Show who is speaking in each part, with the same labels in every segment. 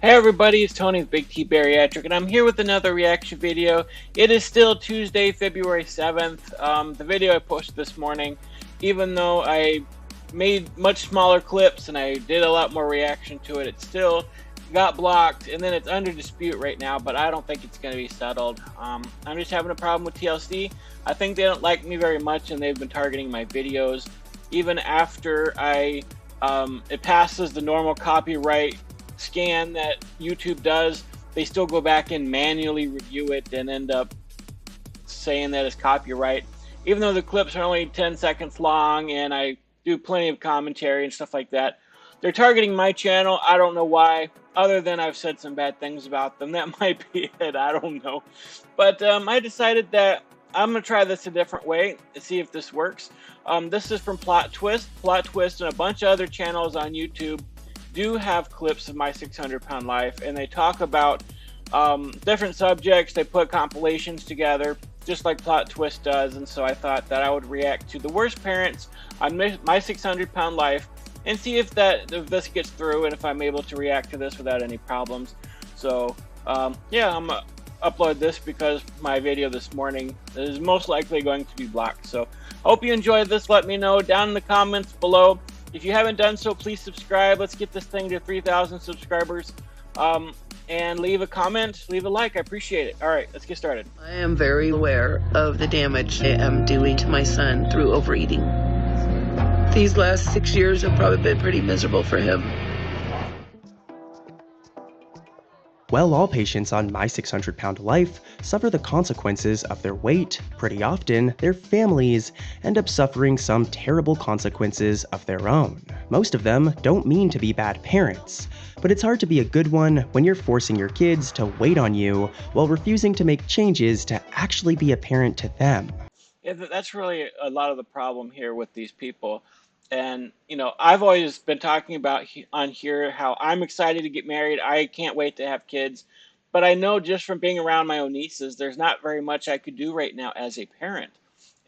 Speaker 1: Hey everybody, it's Tony with Big T Bariatric, and I'm here with another reaction video. It is still Tuesday, February 7th. The video I posted this morning, even though I made much smaller clips and I did a lot more reaction to it, it still got blocked, and then it's under dispute right now, but I don't think it's going to be settled. I'm just having a problem with TLC. I think they don't like me very much, and they've been targeting my videos. Even after it passes the normal copyright scan that YouTube does, they still go back and manually review it and end up saying that it's copyright, even though the clips are only 10 seconds long and I do plenty of commentary and stuff like that. They're targeting my channel. I don't know why, other than I've said some bad things about them. That might be it. I don't know. But I decided that I'm going to try this a different way to see if this works. This is from plottwist. Plottwist and a bunch of other channels on YouTube do have clips of my 600-pound life, and they talk about different subjects. They put compilations together, just like Plottwist does, and so I thought that I would react to the worst parents on my 600-pound life and see if this gets through and if I'm able to react to this without any problems. So yeah, I'm gonna upload this because my video this morning is most likely going to be blocked. So hope you enjoyed this. Let me know down in the comments below. If you haven't done so, please subscribe. Let's get this thing to 3,000 subscribers. And leave a comment, leave a like. I appreciate it. All right, let's get started.
Speaker 2: I am very aware of the damage I am doing to my son through overeating. These last 6 years have probably been pretty miserable for him.
Speaker 3: Well, all patients on My 600-Pound Life suffer the consequences of their weight. Pretty often, their families end up suffering some terrible consequences of their own. Most of them don't mean to be bad parents, but it's hard to be a good one when you're forcing your kids to wait on you while refusing to make changes to actually be a parent to them.
Speaker 1: Yeah, that's really a lot of the problem here with these people. And, you know, I've always been talking about on here how I'm excited to get married. I can't wait to have kids. But I know just from being around my own nieces, there's not very much I could do right now as a parent.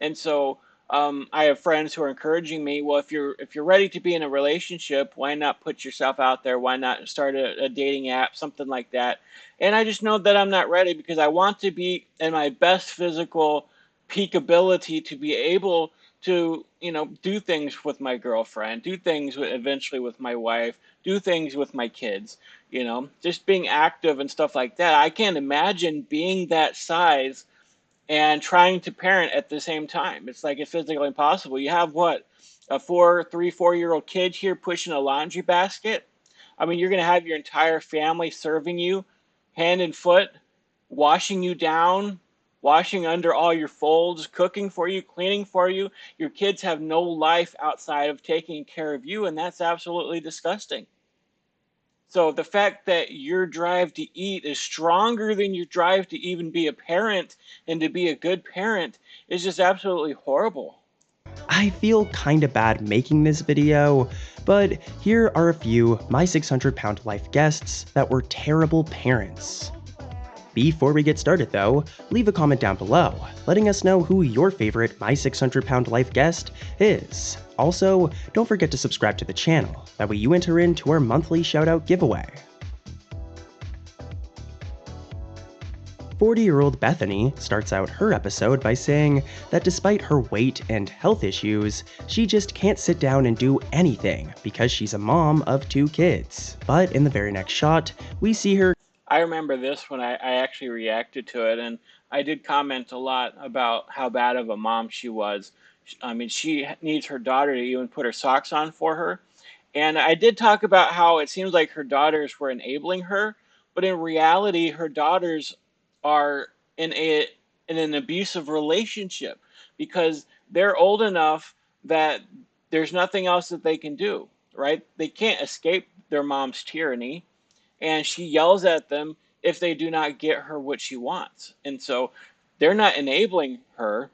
Speaker 1: And so I have friends who are encouraging me, well, if you're ready to be in a relationship, why not put yourself out there? Why not start a dating app, something like that? And I just know that I'm not ready because I want to be in my best physical peak ability to be able to, you know, do things with my girlfriend, do things eventually with my wife, do things with my kids, you know, just being active and stuff like that. I can't imagine being that size and trying to parent at the same time. It's like it's physically impossible. You have what, a 4-year-old kid here pushing a laundry basket? I mean, you're going to have your entire family serving you hand and foot, washing you down, washing under all your folds, cooking for you, cleaning for you. Your kids have no life outside of taking care of you, and that's absolutely disgusting. So the fact that your drive to eat is stronger than your drive to even be a parent and to be a good parent is just absolutely horrible.
Speaker 3: I feel kinda bad making this video, but here are a few My 600-Pound Life guests that were terrible parents. Before we get started though, leave a comment down below, letting us know who your favorite My 600-Pound Life guest is. Also, don't forget to subscribe to the channel, that way you enter into our monthly shoutout giveaway. 40-year-old Bethany starts out her episode by saying that despite her weight and health issues, she just can't sit down and do anything because she's a mom of 2 kids. But in the very next shot, we see her.
Speaker 1: I remember this when I actually reacted to it, and I did comment a lot about how bad of a mom she was. I mean, she needs her daughter to even put her socks on for her. And I did talk about how it seems like her daughters were enabling her, but in reality, her daughters are in an abusive relationship because they're old enough that there's nothing else that they can do, right? They can't escape their mom's tyranny, and she yells at them if they do not get her what she wants. And so they're not enabling her.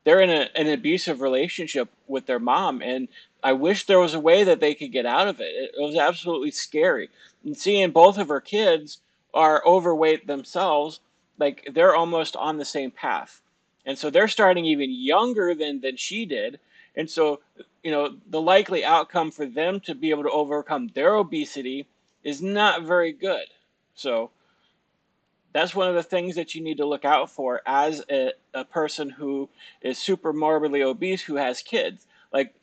Speaker 1: They're in an abusive relationship with their mom, and I wish there was a way that they could get out of it. It was absolutely scary. And seeing both of her kids are overweight themselves, like they're almost on the same path. And so they're starting even younger than she did. And so, you know, the likely outcome for them to be able to overcome their obesity is not very good. So that's one of the things that you need to look out for as a person who is super morbidly obese who has kids. Like,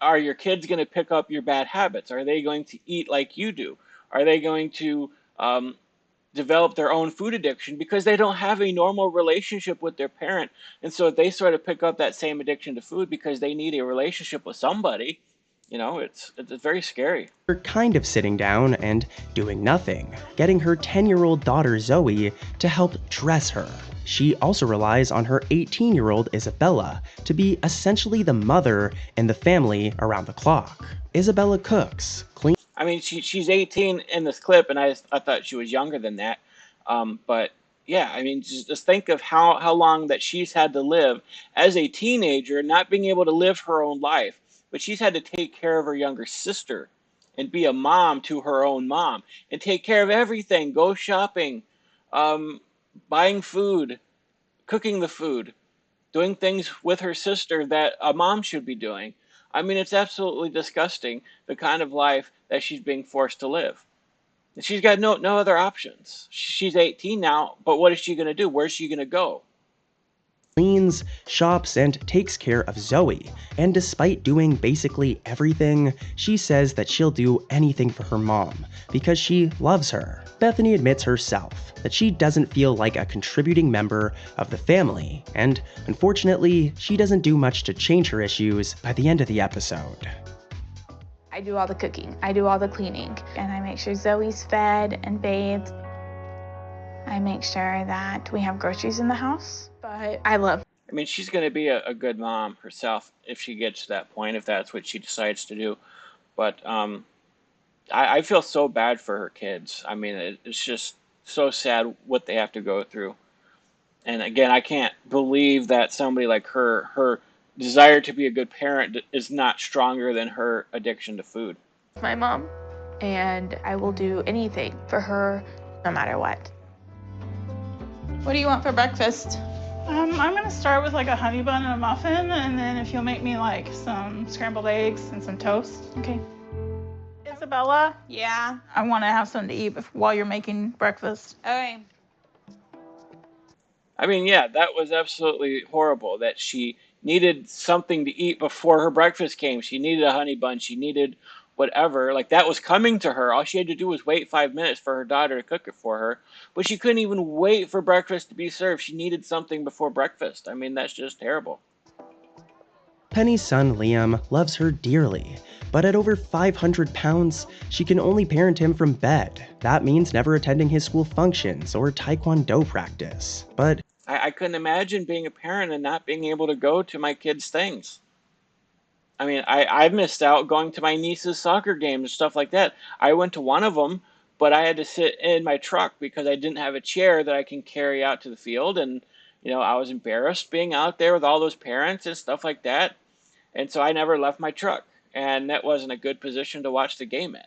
Speaker 1: are your kids going to pick up your bad habits? Are they going to eat like you do? Are they going to develop their own food addiction because they don't have a normal relationship with their parent? And so if they sort of pick up that same addiction to food because they need a relationship with somebody, it's very scary.
Speaker 3: Her kind of sitting down and doing nothing, getting her 10-year-old daughter Zoe to help dress her. She also relies on her 18-year-old Isabella to be essentially the mother in the family around the clock. Isabella cooks, cleans.
Speaker 1: I mean, she's 18 in this clip, and I thought she was younger than that. But yeah, I mean, just think of how long that she's had to live as a teenager, not being able to live her own life, but she's had to take care of her younger sister and be a mom to her own mom and take care of everything, go shopping, um, buying food, cooking the food, doing things with her sister that a mom should be doing. I mean, it's absolutely disgusting, the kind of life that she's being forced to live. And she's got no other options. She's 18 now, but what is she going to do? Where's she going to go?
Speaker 3: Cleans, shops, and takes care of Zoe, and despite doing basically everything, she says that she'll do anything for her mom because she loves her. Bethany admits herself that she doesn't feel like a contributing member of the family, and unfortunately, she doesn't do much to change her issues by the end of the episode.
Speaker 4: I do all the cooking, I do all the cleaning, and I make sure Zoe's fed and bathed. I make sure that we have groceries in the house, but I
Speaker 1: mean, she's going to be a good mom herself if she gets to that point, if that's what she decides to do. But I feel so bad for her kids. I mean, it's just so sad what they have to go through. And again, I can't believe that somebody like her desire to be a good parent is not stronger than her addiction to food.
Speaker 4: My mom, and I will do anything for her no matter what.
Speaker 5: What do you want for breakfast? I'm gonna start with like a honey bun and a muffin, and then if you'll make me like some scrambled eggs and some toast. Okay. Isabella?
Speaker 4: Yeah?
Speaker 5: I want to have something to eat while you're making breakfast.
Speaker 4: Okay.
Speaker 1: I mean, yeah, that was absolutely horrible that she needed something to eat before her breakfast came. She needed a honey bun. She needed whatever. Like, that was coming to her. All she had to do was wait 5 minutes for her daughter to cook it for her. But she couldn't even wait for breakfast to be served. She needed something before breakfast. I mean, that's just terrible.
Speaker 3: Penny's son Liam loves her dearly, but at over 500 pounds, she can only parent him from bed. That means never attending his school functions or taekwondo practice. But
Speaker 1: I couldn't imagine being a parent and not being able to go to my kids' things. I mean, I missed out going to my niece's soccer games and stuff like that. I went to one of them, but I had to sit in my truck because I didn't have a chair that I can carry out to the field. And, I was embarrassed being out there with all those parents and stuff like that. And so I never left my truck. And that wasn't a good position to watch the game in.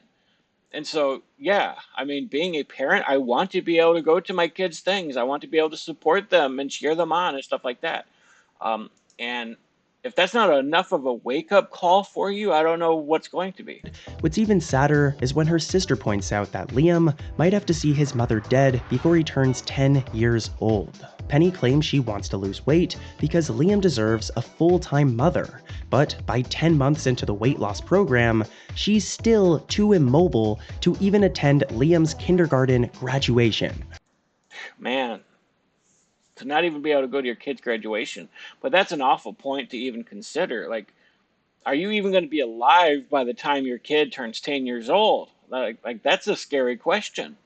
Speaker 1: And so, yeah, I mean, being a parent, I want to be able to go to my kids' things. I want to be able to support them and cheer them on and stuff like that. And if that's not enough of a wake-up call for you, I don't know what's going to be.
Speaker 3: What's even sadder is when her sister points out that Liam might have to see his mother dead before he turns 10 years old. Penny claims she wants to lose weight because Liam deserves a full-time mother, but by 10 months into the weight loss program, she's still too immobile to even attend Liam's kindergarten graduation.
Speaker 1: Man, to not even be able to go to your kid's graduation. But that's an awful point to even consider. Like, are you even going to be alive by the time your kid turns 10 years old? Like that's a scary question.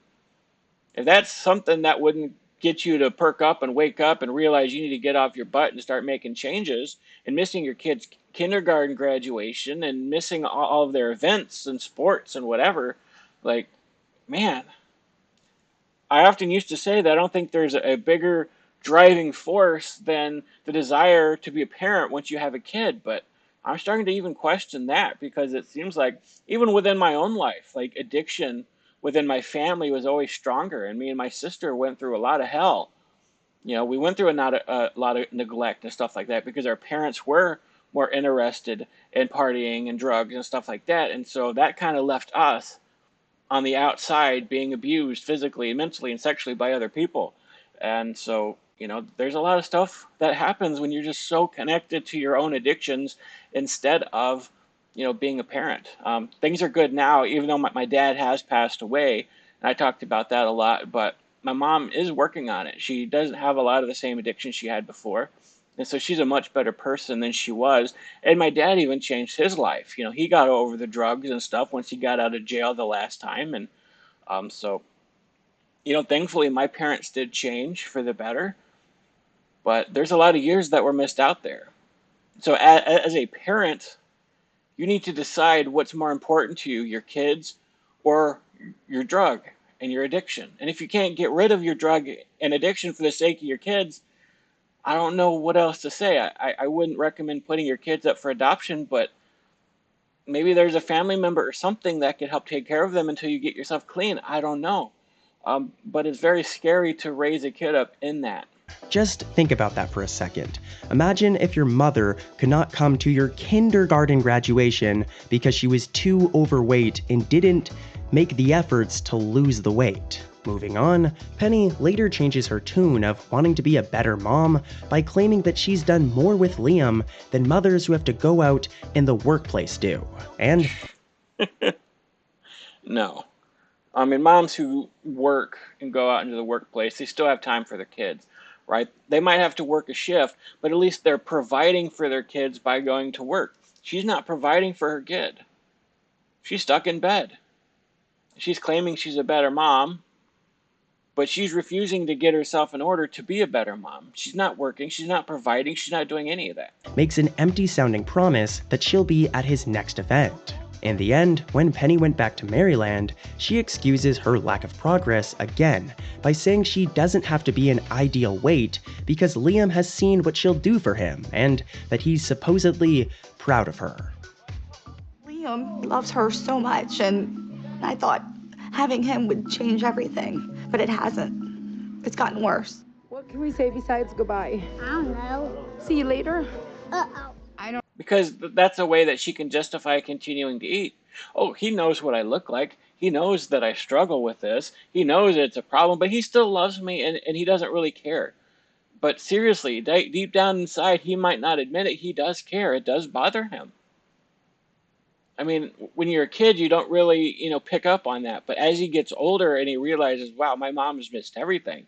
Speaker 1: If that's something that wouldn't get you to perk up and wake up and realize you need to get off your butt and start making changes, and missing your kid's kindergarten graduation and missing all of their events and sports and whatever, like, man, I often used to say that I don't think there's a bigger driving force than the desire to be a parent once you have a kid. But I'm starting to even question that, because it seems like even within my own life, like, addiction within my family was always stronger. And me and my sister went through a lot of hell. We went through a lot of neglect and stuff like that because our parents were more interested in partying and drugs and stuff like that. And so that kind of left us on the outside being abused physically, mentally, and sexually by other people. And so, there's a lot of stuff that happens when you're just so connected to your own addictions instead of, being a parent. Things are good now, even though my dad has passed away. And I talked about that a lot, but my mom is working on it. She doesn't have a lot of the same addictions she had before. And so she's a much better person than she was. And my dad even changed his life. He got over the drugs and stuff once he got out of jail the last time. And so, thankfully my parents did change for the better. But there's a lot of years that were missed out there. So as a parent, you need to decide what's more important to you, your kids or your drug and your addiction. And if you can't get rid of your drug and addiction for the sake of your kids, I don't know what else to say. I wouldn't recommend putting your kids up for adoption, but maybe there's a family member or something that could help take care of them until you get yourself clean. I don't know. But it's very scary to raise a kid up in that.
Speaker 3: Just think about that for a second. Imagine if your mother could not come to your kindergarten graduation because she was too overweight and didn't make the efforts to lose the weight. Moving on, Penny later changes her tune of wanting to be a better mom by claiming that she's done more with Liam than mothers who have to go out in the workplace do. And
Speaker 1: no. Moms who work and go out into the workplace, they still have time for their kids, right? They might have to work a shift, but at least they're providing for their kids by going to work. She's not providing for her kid. She's stuck in bed. She's claiming she's a better mom, but she's refusing to get herself in order to be a better mom. She's not working, she's not providing, she's not doing any of that.
Speaker 3: Makes an empty-sounding promise that she'll be at his next event. In the end, when Penny went back to Maryland, she excuses her lack of progress again by saying she doesn't have to be an ideal weight because Liam has seen what she'll do for him and that he's supposedly proud of her.
Speaker 6: Liam loves her so much, and I thought having him would change everything, but it hasn't. It's gotten worse.
Speaker 7: What can we say besides goodbye?
Speaker 8: I don't know.
Speaker 7: See you later?
Speaker 8: Uh-oh.
Speaker 1: Because that's a way that she can justify continuing to eat. Oh, he knows what I look like. He knows that I struggle with this. He knows it's a problem, but he still loves me and he doesn't really care. But seriously, deep down inside, he might not admit it. He does care. It does bother him. When you're a kid, you don't really, pick up on that. But as he gets older and he realizes, wow, my mom has missed everything.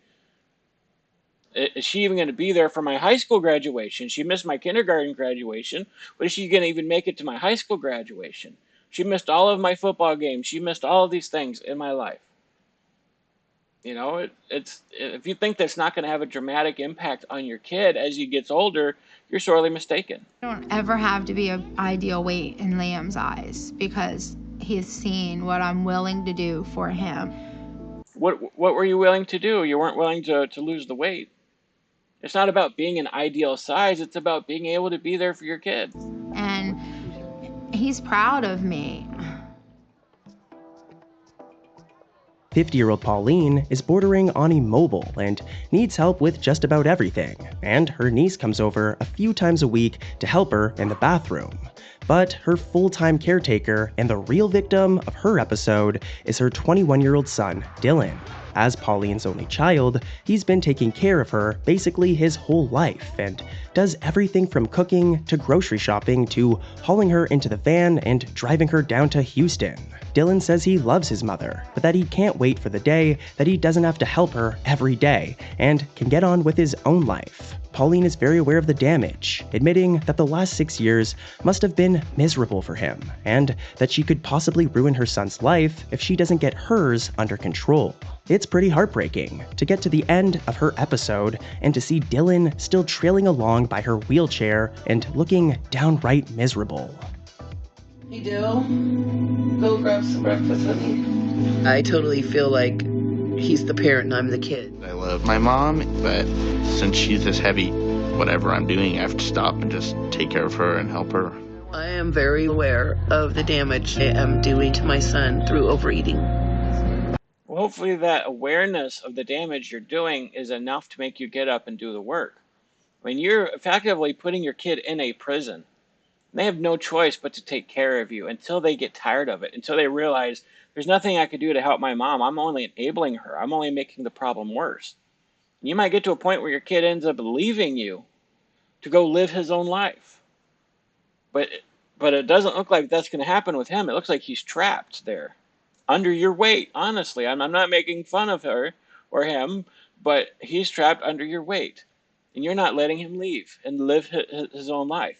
Speaker 1: Is she even going to be there for my high school graduation? She missed my kindergarten graduation. But is she going to even make it to my high school graduation? She missed all of my football games. She missed all of these things in my life. It's if you think that's not going to have a dramatic impact on your kid as he gets older, you're sorely mistaken.
Speaker 9: I don't ever have to be an ideal weight in Liam's eyes because he's seen what I'm willing to do for him.
Speaker 1: What were you willing to do? You weren't willing to lose the weight. It's not about being an ideal size. It's about being able to be there for your kids.
Speaker 9: And he's proud of me.
Speaker 3: 50-year-old Pauline is bordering on immobile and needs help with just about everything, and her niece comes over a few times a week to help her in the bathroom. But her full-time caretaker and the real victim of her episode is her 21-year-old son, Dylan. As Pauline's only child, he's been taking care of her basically his whole life and does everything from cooking to grocery shopping to hauling her into the van and driving her down to Houston. Dylan says he loves his mother, but that he can't wait for the day that he doesn't have to help her every day and can get on with his own life. Pauline is very aware of the damage, admitting that the last 6 years must have been miserable for him, and that she could possibly ruin her son's life if she doesn't get hers under control. It's pretty heartbreaking to get to the end of her episode and to see Dylan still trailing along by her wheelchair and looking downright miserable.
Speaker 2: Hey, Dill, go grab some breakfast, honey. I totally feel like he's the parent and I'm the kid.
Speaker 10: I love my mom, but since she's this heavy, whatever I'm doing, I have to stop and just take care of her and help her.
Speaker 2: I am very aware of the damage I am doing to my son through overeating.
Speaker 1: Well, hopefully that awareness of the damage you're doing is enough to make you get up and do the work. You're effectively putting your kid in a prison. They have no choice but to take care of you until they get tired of it, until they realize There's nothing I could do to help my mom. I'm only enabling her. I'm only making the problem worse. You might get to a point where your kid ends up leaving you to go live his own life. But it doesn't look like that's going to happen with him. It looks like he's trapped there under your weight. Honestly, I'm not making fun of her or him, but he's trapped under your weight. And you're not letting him leave and live his own life.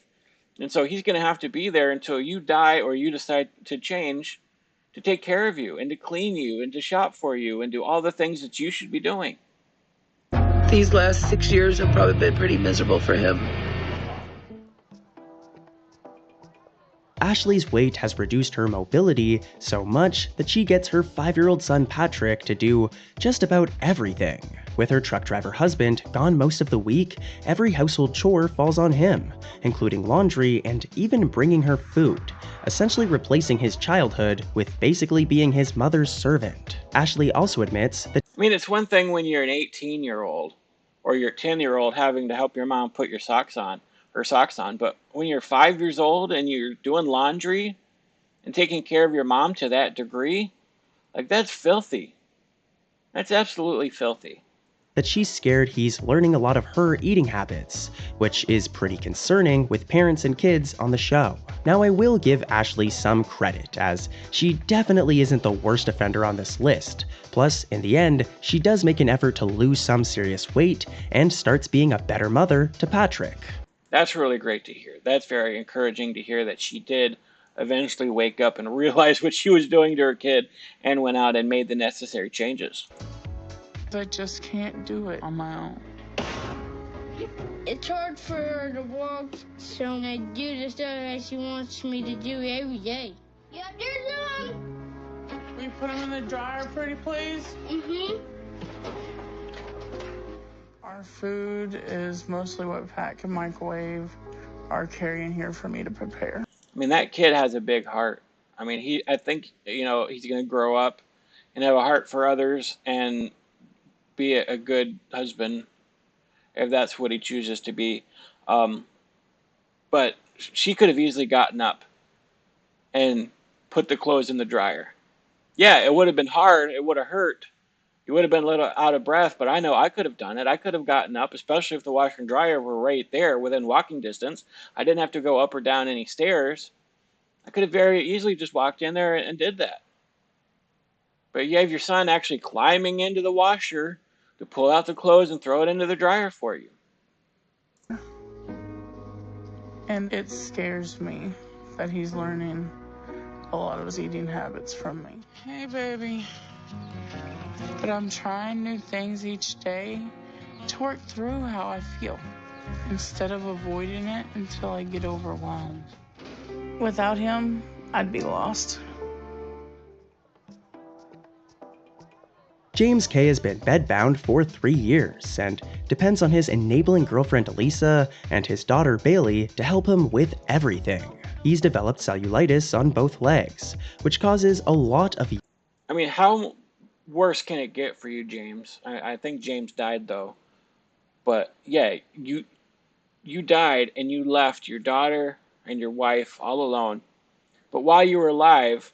Speaker 1: And so he's going to have to be there until you die or you decide to change, to take care of you and to clean you and to shop for you and do all the things that you should be doing.
Speaker 2: These last 6 years have probably been pretty miserable for him.
Speaker 3: Ashley's weight has reduced her mobility so much that she gets her 5-year-old son Patrick to do just about everything. With her truck driver husband gone most of the week, every household chore falls on him, including laundry and even bringing her food, essentially replacing his childhood with basically being his mother's servant. Ashley also admits that
Speaker 1: it's one thing when you're an 18-year-old or you're a 10-year-old having to help your mom put your socks on, but when you're 5 years old and you're doing laundry and taking care of your mom to that degree, like, that's filthy. That's absolutely filthy.
Speaker 3: That she's scared he's learning a lot of her eating habits, which is pretty concerning with parents and kids on the show. Now, I will give Ashley some credit, as she definitely isn't the worst offender on this list. Plus, in the end, she does make an effort to lose some serious weight and starts being a better mother to Patrick.
Speaker 1: That's really great to hear. That's very encouraging to hear that she did eventually wake up and realize what she was doing to her kid and went out and made the necessary changes.
Speaker 8: I just can't do it on my own.
Speaker 11: It's hard for her to walk, so I do the stuff that she wants me to do every day. Yeah, there's
Speaker 8: Will you put them in the dryer, pretty please?
Speaker 11: Mm-hmm.
Speaker 8: Our food is mostly what Pat can microwave or carry in here for me to prepare.
Speaker 1: That kid has a big heart. I think he's going to grow up and have a heart for others and be a good husband if that's what he chooses to be. But she could have easily gotten up and put the clothes in the dryer. Yeah, it would have been hard. It would have hurt. You would have been a little out of breath, but I know I could have done it. I could have gotten up, especially if the washer and dryer were right there within walking distance. I didn't have to go up or down any stairs. I could have very easily just walked in there and did that. But you have your son actually climbing into the washer to pull out the clothes and throw it into the dryer for you.
Speaker 8: And it scares me that he's learning a lot of his eating habits from me. Hey, baby. But I'm trying new things each day to work through how I feel, instead of avoiding it until I get overwhelmed. Without him, I'd be lost.
Speaker 3: James K has been bedbound for 3 years and depends on his enabling girlfriend Elisa and his daughter Bailey to help him with everything. He's developed cellulitis on both legs, which causes a lot of...
Speaker 1: how worse can it get for you, James? I think James died, though. But, yeah, you died and you left your daughter and your wife all alone. But while you were alive,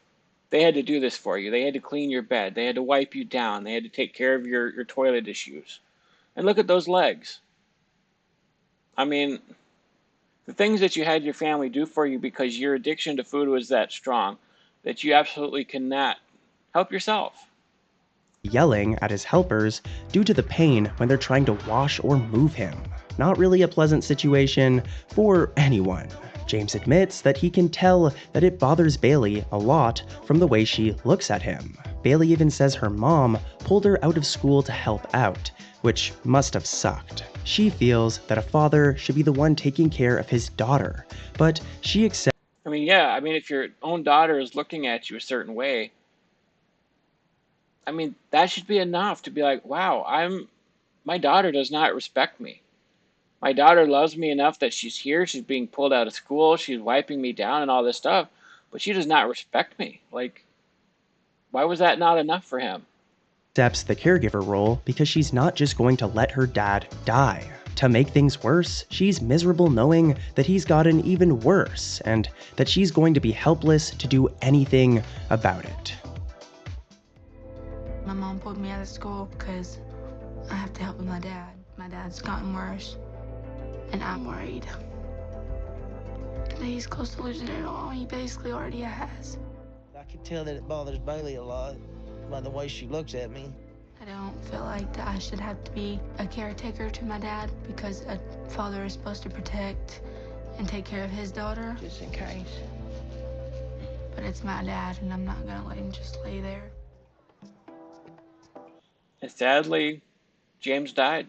Speaker 1: they had to do this for you. They had to clean your bed. They had to wipe you down. They had to take care of your toilet issues. And look at those legs. The things that you had your family do for you because your addiction to food was that strong that you absolutely cannot help yourself.
Speaker 3: Yelling at his helpers due to the pain when they're trying to wash or move him. Not really a pleasant situation for anyone. James admits that he can tell that it bothers Bailey a lot from the way she looks at him. Bailey even says her mom pulled her out of school to help out, which must have sucked. She feels that a father should be the one taking care of his daughter, but she accepts...
Speaker 1: if your own daughter is looking at you a certain way, that should be enough to be like, wow, my daughter does not respect me. My daughter loves me enough that she's here, she's being pulled out of school, she's wiping me down and all this stuff, but she does not respect me. Why was that not enough for him?
Speaker 3: Accepts the caregiver role because she's not just going to let her dad die. To make things worse, she's miserable knowing that he's gotten even worse and that she's going to be helpless to do anything about it.
Speaker 12: my mom pulled me out of school because I have to help with my dad. My dad's gotten worse, and I'm worried that he's close to losing it all. He basically already has.
Speaker 13: I can tell that it bothers Bailey a lot by the way she looks at me.
Speaker 12: I don't feel like that I should have to be a caretaker to my dad because a father is supposed to protect and take care of his daughter.
Speaker 13: Just in case.
Speaker 12: But it's my dad, and I'm not gonna let him just lay there.
Speaker 1: And sadly, James died,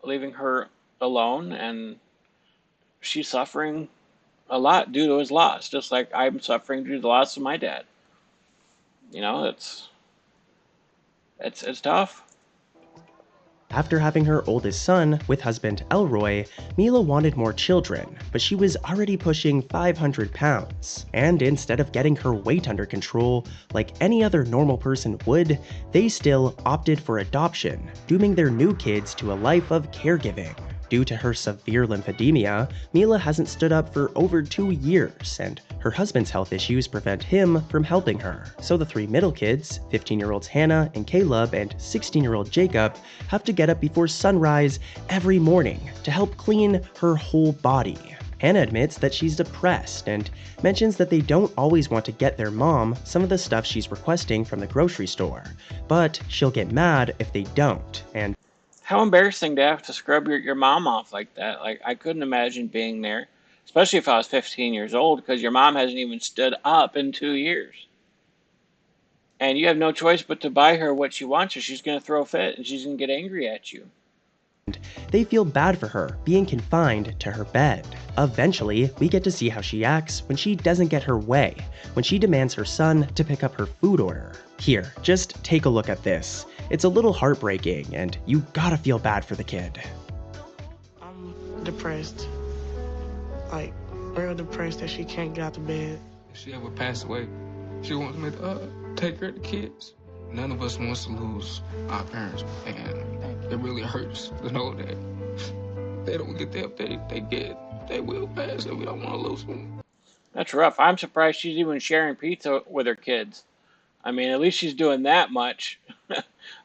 Speaker 1: leaving her alone, and she's suffering a lot due to his loss, just like I'm suffering due to the loss of my dad. You know, it's tough.
Speaker 3: After having her oldest son with husband Elroy, Mila wanted more children, but she was already pushing 500 pounds. And instead of getting her weight under control like any other normal person would, they still opted for adoption, dooming their new kids to a life of caregiving. Due to her severe lymphedemia, Mila hasn't stood up for over 2 years, and her husband's health issues prevent him from helping her. So the 3 middle kids, 15-year-olds Hannah and Caleb and 16-year-old Jacob, have to get up before sunrise every morning to help clean her whole body. Hannah admits that she's depressed and mentions that they don't always want to get their mom some of the stuff she's requesting from the grocery store, but she'll get mad if they don't, and
Speaker 1: how embarrassing to have to scrub your mom off like that. Like, I couldn't imagine being there, especially if I was 15 years old, because your mom hasn't even stood up in 2 years. And you have no choice but to buy her what she wants, or she's going to throw a fit and she's going to get angry at you.
Speaker 3: They feel bad for her being confined to her bed. Eventually, we get to see how she acts when she doesn't get her way, when she demands her son to pick up her food order. Here, just take a look at this. It's a little heartbreaking, and you gotta feel bad for the kid.
Speaker 14: I'm depressed. Like, real depressed that she can't get out of bed.
Speaker 15: If she ever passed away, she wants me to take care of the kids. None of us wants to lose our parents, and it really hurts to know that they don't get the help they get. They will pass, and we don't want to lose them.
Speaker 1: That's rough. I'm surprised she's even sharing pizza with her kids. I mean, at least she's doing that much.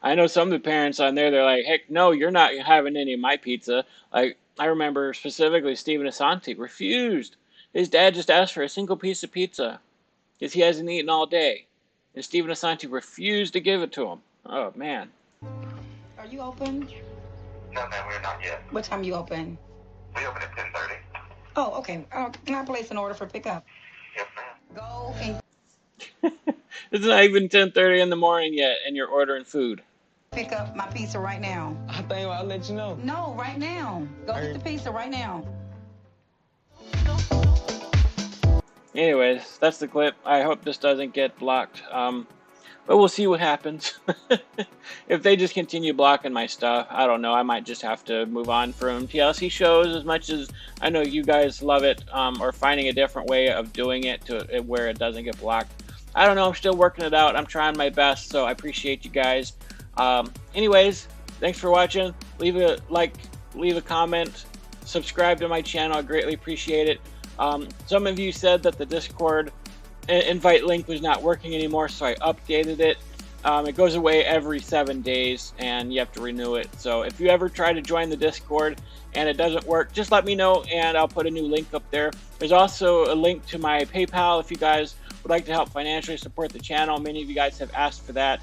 Speaker 1: I know some of the parents on there, they're like, heck no, you're not having any of my pizza. Like, I remember specifically Stephen Asante refused. His dad just asked for a single piece of pizza because he hasn't eaten all day. And Stephen Asante refused to give it to him. Oh, man.
Speaker 16: Are you open?
Speaker 17: No, ma'am, we're not yet.
Speaker 16: What time you open?
Speaker 17: We open at 10:30.
Speaker 16: Oh, okay. Can I place an order for pickup?
Speaker 17: Yes, ma'am.
Speaker 16: Go and...
Speaker 1: It's not even 10:30 in the morning yet, and you're ordering food.
Speaker 16: Pick up my pizza right now.
Speaker 15: I think I'll let you know.
Speaker 16: No, right now. Go get the pizza right now.
Speaker 1: Anyways, that's the clip. I hope this doesn't get blocked. But we'll see what happens. If they just continue blocking my stuff, I don't know. I might just have to move on from TLC shows, as much as I know you guys love it, or finding a different way of doing it to where it doesn't get blocked. I don't know. I'm still working it out. I'm trying my best, so I appreciate you guys. Anyways, thanks for watching. Leave a like, leave a comment, subscribe to my channel. I greatly appreciate it. Some of you said that the Discord invite link was not working anymore, so I updated it. It goes away every 7 days, and you have to renew it. So if you ever try to join the Discord and it doesn't work, just let me know, and I'll put a new link up there. There's also a link to my PayPal if you guys would like to help financially support the channel. Many of you guys have asked for that.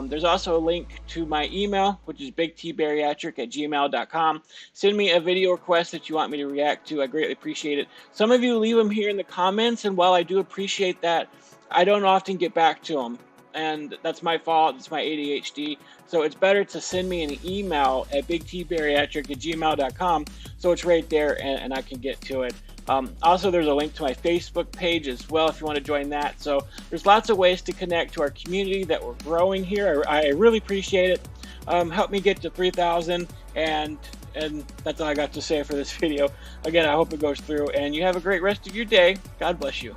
Speaker 1: There's also a link to my email, which is bigtbariatric@gmail.com. Send me a video request that you want me to react to. I greatly appreciate it. Some of you leave them here in the comments, and while I do appreciate that, I don't often get back to them. And that's my fault. It's my ADHD. So it's better to send me an email at bigtbariatric@gmail.com, so it's right there and I can get to it. Also, there's a link to my Facebook page as well if you want to join that. So there's lots of ways to connect to our community that we're growing here. I really appreciate it. Help me get to 3,000, and that's all I got to say for this video. Again, I hope it goes through, and you have a great rest of your day. God bless you.